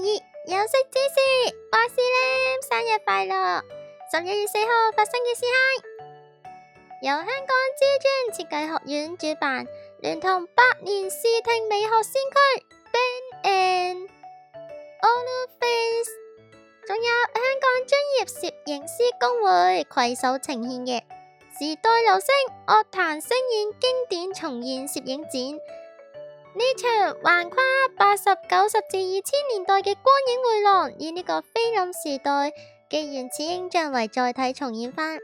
有識之士，我是 Lam，生日快樂！11月4號發生嘅事係由香港知專設計學院主辦，聯同百年視聽美學先驅 Ben and Oluface， 仲有香港專業攝影師工會攜手呈現嘅時代流星樂壇聲演經典重現攝影展。呢場橫跨80、90至2000年代嘅光影回廊，以呢個菲林時代嘅原始影像為載體重現翻張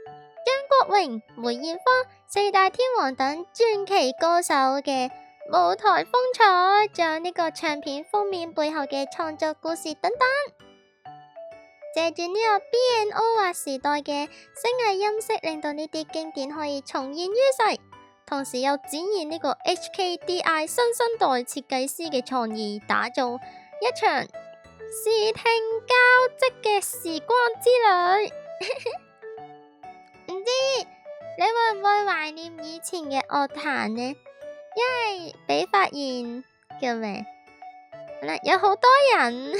國榮、梅艷芳、四大天王等傳奇歌手嘅舞台風采，仲有呢個唱片封面背後嘅創作故事等等。借住呢個 B&O 劃時代嘅聲藝音色，令到呢啲經典可以重現於世。同時又展現呢個 HKDI 新生代設計師嘅創意，打造一場視聽交織嘅時光之旅。唔知你會唔會懷念以前嘅樂壇呢？因為俾發現叫咩？有好多人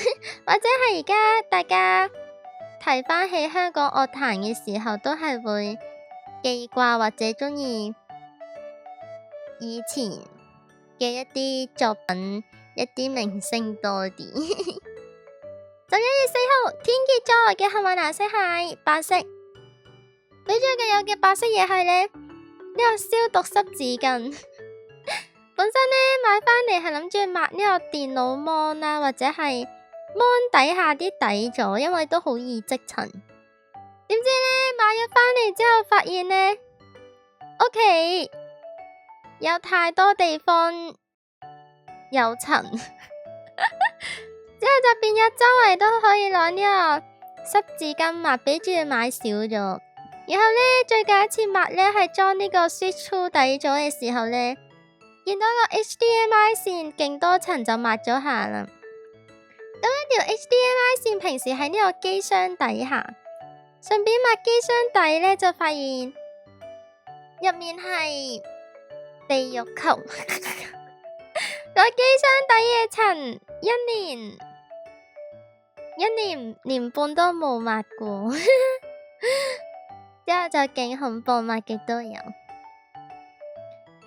或者係而家大家提翻起香港樂壇嘅時候，都係會記掛或者鍾意以前嘅一啲作品，一啲明星多啲。11月4號，天蠍座嘅幸運顏色係白色。你最近有嘅白色嘢係呢個消毒濕紙巾。本身呢，買返嚟係諗住抹呢個電腦芒啦，或者係芒底下啲底座，因為都好易積塵。點知呢，買咗返嚟之後發現呢屋企有太多地方有塵，之後就變咗周圍都可以攞呢個濕紙巾抹，比住買少咗。然後呢，最近一次抹呢係裝呢個 Switch 2底座嘅時候呢，見到個 HDMI 線勁多塵就抹咗下啦。咁一條 HDMI 線平時喺呢個機箱底下，順便抹機箱底呢，就發現入面係地獄球。個機箱底嘅塵一年半都冇抹過。之後就勁恐怖，抹極都有。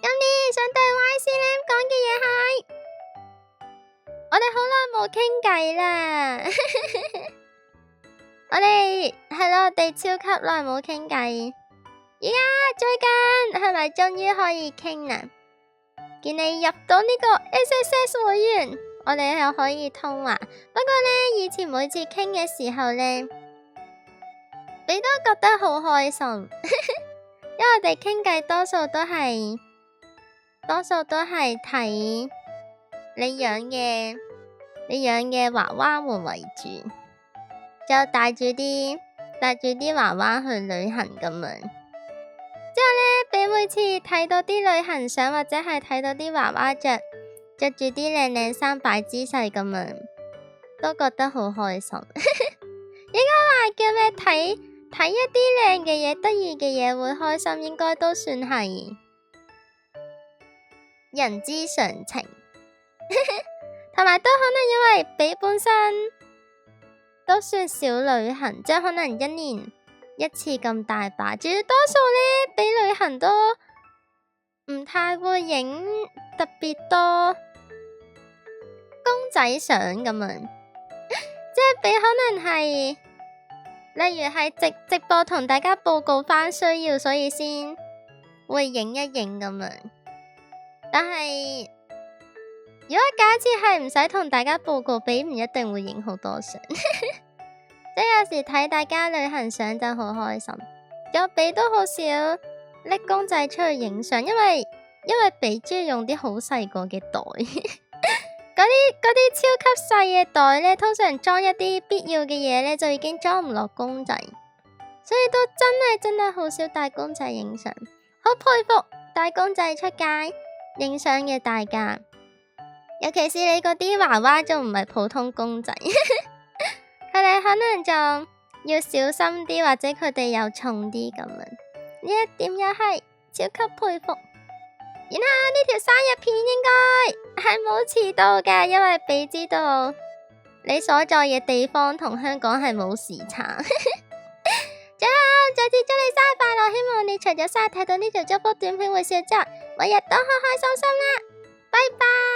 今年想對 YCLam 講嘅嘢係，我哋好耐冇傾偈啦。我哋超級耐冇傾偈。而家最近係咪終於可以傾啦？見你入到呢個 SSS 會員，我哋又可以通話。不過呢，以前每次傾嘅時候呢，你都覺得好開心。因為我哋傾偈多數都係睇你養嘅娃娃們為主，就帶住啲娃娃去旅行咁樣。之後呢，俾每次睇到啲旅行相，或者係睇到啲娃娃着住啲靚靚衫擺姿勢咁樣，都覺得好開心。應該話叫咩？睇一啲靚嘅嘢、得意嘅嘢會開心，應該都算係人之常情。同埋都可能因為比本身都算少旅行，即係可能一年一次咁大把，仲要多數呢，比旅行都唔太會影特別多公仔相咁樣，即係比可能係例如係直播同大家報告返需要，所以先會影一影咁樣。但係如果假設係唔使同大家報告，比唔一定會影好多相。即係有時睇大家旅行相就好開心，有比都好少拎公仔出去影相，因為比中意用啲好細個嘅袋，嗰啲超級細嘅袋呢，通常裝一啲必要嘅嘢呢，就已經裝唔落公仔，所以都真係好少帶公仔影相。好佩服帶公仔出街影相嘅大家，尤其是你嗰啲娃娃就唔係普通公仔。佢哋可能就要小心啲，或者佢哋又重啲咁樣，呢一點又係超級佩服。然後呢條生日片應該係冇遲到嘅，因為比知道你所在嘅地方同香港係冇時差。最後再次祝你生日快樂，希望你除咗生日睇到呢條祝福短片會笑之外，每日都開開心心啦，拜拜。